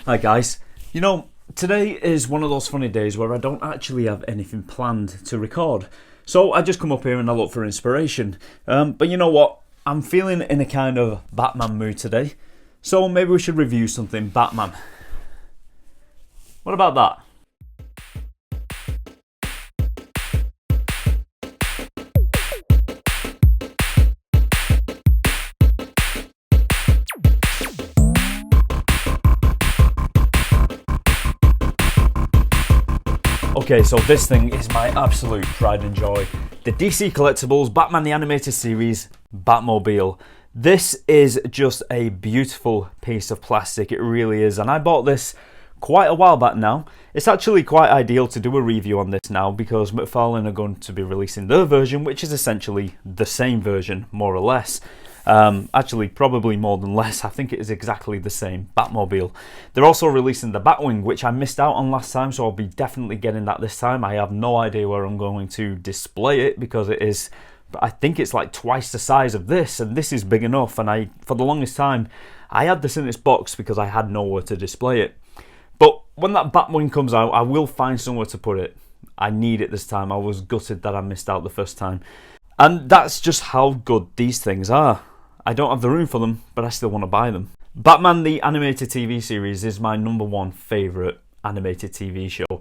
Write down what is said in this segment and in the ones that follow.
Hi guys, you know, today is one of those funny days where I don't actually have anything planned to record. So I just come up here and I look for inspiration. But you know what, I'm feeling in a kind of Batman mood today. So maybe we should review something Batman. What about that? Okay, so this thing is my absolute pride and joy. The DC Collectables Batman the Animated Series Batmobile. This is just a beautiful piece of plastic, it really is. And I bought this quite a while back now. It's actually quite ideal to do a review on this now because McFarlane are going to be releasing their version, which is essentially the same version, more or less. Actually, probably more than less. I think it is exactly the same Batmobile. They're also releasing the Batwing, which I missed out on last time, so I'll be definitely getting that this time. I have no idea where I'm going to display it because it is, I think it's like twice the size of this, and this is big enough. And for the longest time, I had this in its box because I had nowhere to display it. But when that Batwing comes out, I will find somewhere to put it. I need it this time. I was gutted that I missed out the first time. And that's just how good these things are. I don't have the room for them, but I still want to buy them. Batman the Animated TV series is my #1 favourite animated TV show.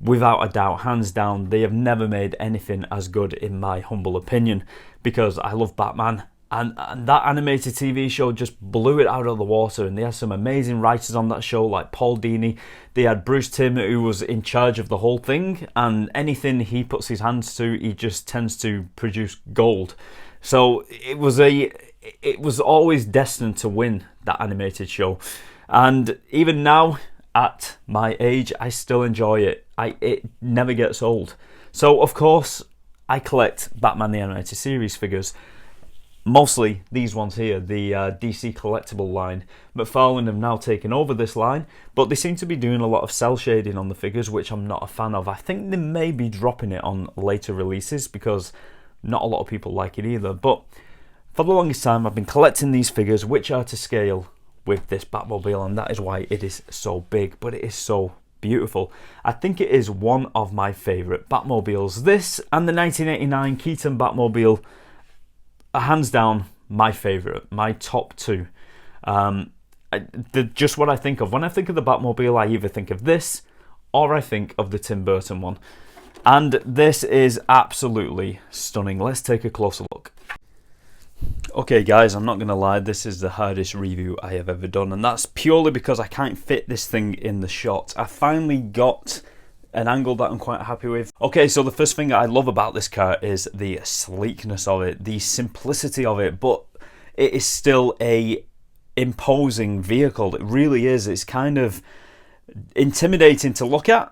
Without a doubt, hands down, they have never made anything as good in my humble opinion, because I love Batman, and that animated TV show just blew it out of the water, and they had some amazing writers on that show like Paul Dini. They had Bruce Timm, who was in charge of the whole thing, and anything he puts his hands to, he just tends to produce gold. So it was always destined to win, that animated show. And even now, at my age, I still enjoy it. It never gets old. So, of course, I collect Batman the Animated Series figures. Mostly these ones here, the DC Collectible line. McFarlane have now taken over this line, but they seem to be doing a lot of cell shading on the figures, which I'm not a fan of. I think they may be dropping it on later releases because not a lot of people like it either. But for the longest time, I've been collecting these figures, which are to scale with this Batmobile, and that is why it is so big, but it is so beautiful. I think it is one of my favourite Batmobiles. This and the 1989 Keaton Batmobile are hands down my favourite, my top two. Just what I think of. When I think of the Batmobile, I either think of this or I think of the Tim Burton one. And this is absolutely stunning. Let's take a closer look. Okay guys, I'm not going to lie, this is the hardest review I have ever done, and that's purely because I can't fit this thing in the shot. I finally got an angle that I'm quite happy with. Okay, so the first thing I love about this car is the sleekness of it, the simplicity of it, but it is still a imposing vehicle. It really is. It's kind of intimidating to look at,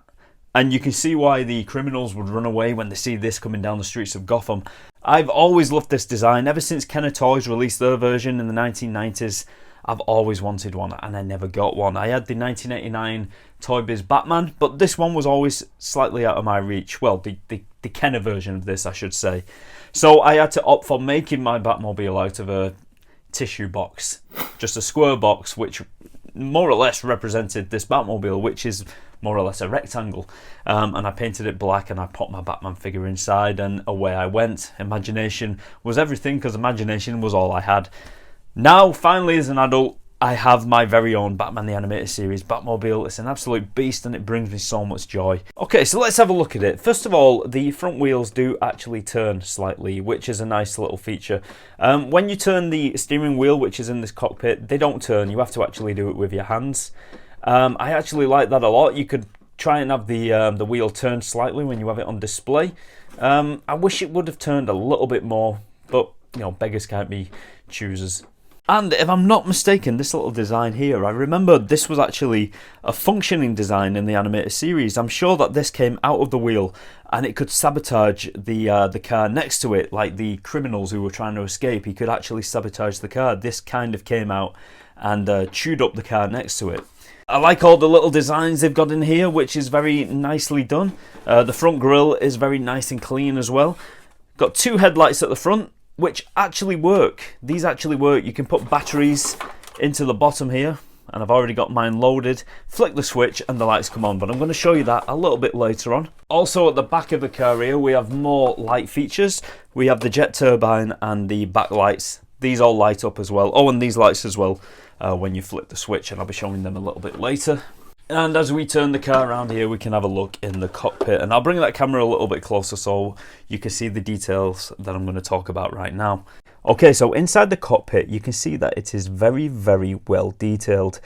and you can see why the criminals would run away when they see this coming down the streets of Gotham. I've always loved this design. Ever since Kenner Toys released their version in the 1990s, I've always wanted one, and I never got one. I had the 1989 Toy Biz Batman, but this one was always slightly out of my reach. Well, the Kenner version of this, I should say. So I had to opt for making my Batmobile out of a tissue box. Just a square box, which more or less represented this Batmobile, which is more or less a rectangle, and I painted it black and I popped my Batman figure inside, and away I went. Imagination was everything, because imagination was all I had. Now, finally, as an adult, I have my very own Batman the Animated Series Batmobile. It's an absolute beast and it brings me so much joy. Okay, so let's have a look at it. First of all, the front wheels do actually turn slightly, which is a nice little feature. When you turn the steering wheel, which is in this cockpit, they don't turn. You have to actually do it with your hands. I actually like that a lot. You could try and have the wheel turn slightly when you have it on display. I wish it would have turned a little bit more, but you know, beggars can't be choosers. And if I'm not mistaken, this little design here, I remember this was actually a functioning design in the animated series. I'm sure that this came out of the wheel and it could sabotage the car next to it, like the criminals who were trying to escape. He could actually sabotage the car. This kind of came out and chewed up the car next to it. I like all the little designs they've got in here, which is very nicely done. The front grille is very nice and clean as well. Got two headlights at the front, which actually work. These actually work. You can put batteries into the bottom here, and I've already got mine loaded. Flick the switch and the lights come on, but I'm going to show you that a little bit later on. Also at the back of the car here we have more light features. We have the jet turbine and the backlights. These all light up as well. Oh, and these lights as well when you flip the switch, and I'll be showing them a little bit later. And as we turn the car around here, we can have a look in the cockpit, and I'll bring that camera a little bit closer so you can see the details that I'm going to talk about right now. Okay, so inside the cockpit you can see that it is very, very well detailed,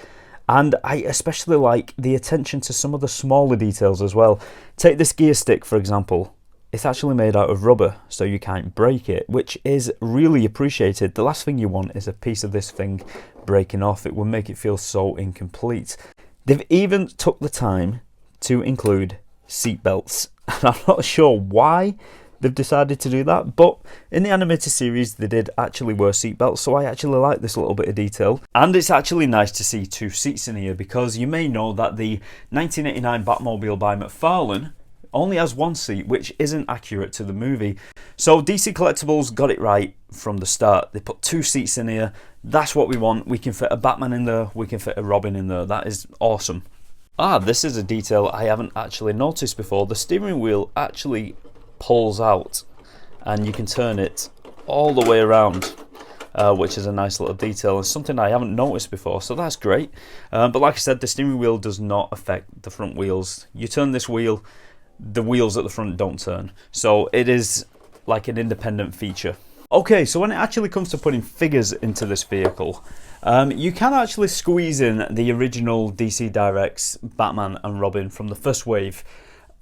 and I especially like the attention to some of the smaller details as well. Take this gear stick for example. It's actually made out of rubber, so you can't break it, which is really appreciated. The last thing you want is a piece of this thing breaking off. It will make it feel so incomplete. They've even took the time to include seat belts. And I'm not sure why they've decided to do that, but in the animated series they did actually wear seat belts, so I actually like this little bit of detail. And it's actually nice to see two seats in here, because you may know that the 1989 Batmobile by McFarlane only has one seat, which isn't accurate to the movie. So DC Collectibles got it right from the start. They put two seats in here. That's what we want. We can fit a Batman in there, we can fit a Robin in there. That is awesome. Ah, this is a detail I haven't actually noticed before. The steering wheel actually pulls out and you can turn it all the way around, which is a nice little detail and something I haven't noticed before, so that's great. But like I said, the steering wheel does not affect the front wheels. You turn this wheel, the wheels at the front don't turn, so it is like an independent feature. Okay, so when it actually comes to putting figures into this vehicle, you can actually squeeze in the original DC Directs Batman and Robin from the first wave,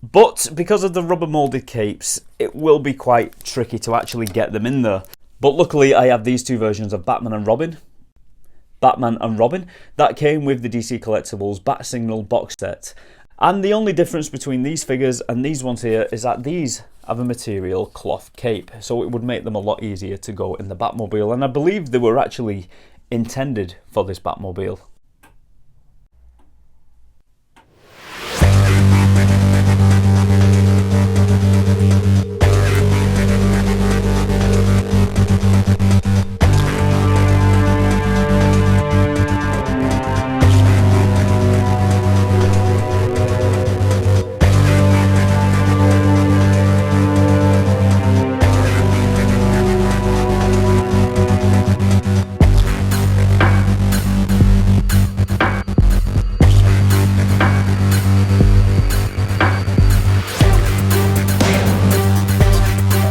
but because of the rubber molded capes it will be quite tricky to actually get them in there. But luckily I have these two versions of Batman and Robin that came with the DC Collectibles Bat Signal box set. And the only difference between these figures and these ones here is that these have a material cloth cape, so it would make them a lot easier to go in the Batmobile, and I believe they were actually intended for this Batmobile.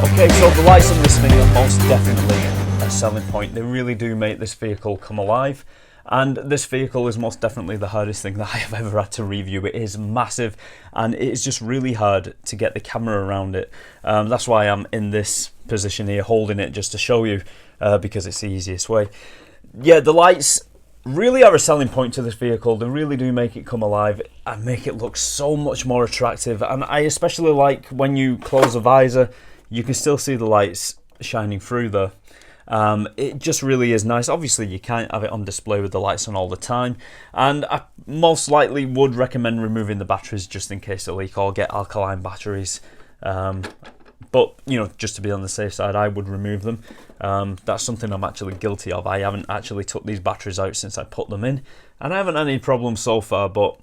Okay, so the lights on this thing are most definitely a selling point. They really do make this vehicle come alive, and this vehicle is most definitely the hardest thing that I have ever had to review. It is massive and it is just really hard to get the camera around it. That's why I'm in this position here holding it, just to show you, because it's the easiest way. Yeah, the lights really are a selling point to this vehicle. They really do make it come alive and make it look so much more attractive, and I especially like when you close the visor you can still see the lights shining through there. It just really is nice. Obviously you can't have it on display with the lights on all the time, and I most likely would recommend removing the batteries just in case they leak, or get alkaline batteries. But you know, just to be on the safe side, I would remove them. That's something I'm actually guilty of. I haven't actually took these batteries out since I put them in, and I haven't had any problems so far, but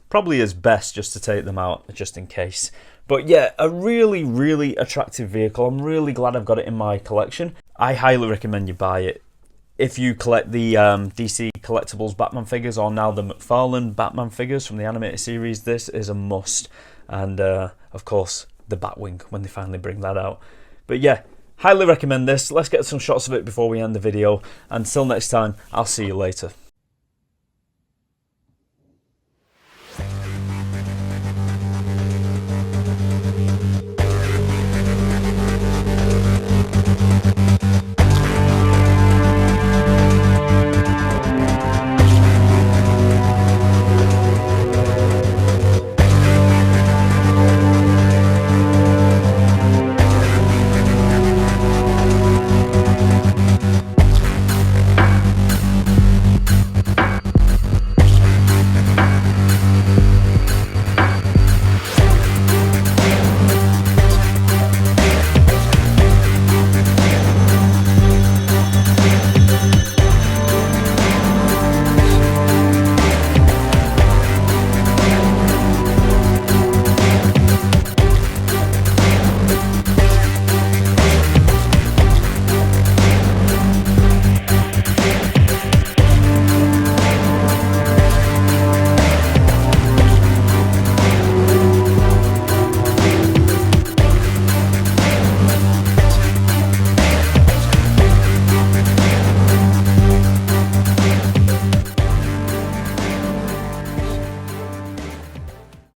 probably is best just to take them out just in case. But yeah, a really, really attractive vehicle. I'm really glad I've got it in my collection. I highly recommend you buy it. If you collect the DC Collectibles Batman figures, or now the McFarlane Batman figures from the animated series, this is a must. And of course, the Batwing when they finally bring that out. But yeah, highly recommend this. Let's get some shots of it before we end the video. Until next time, I'll see you later.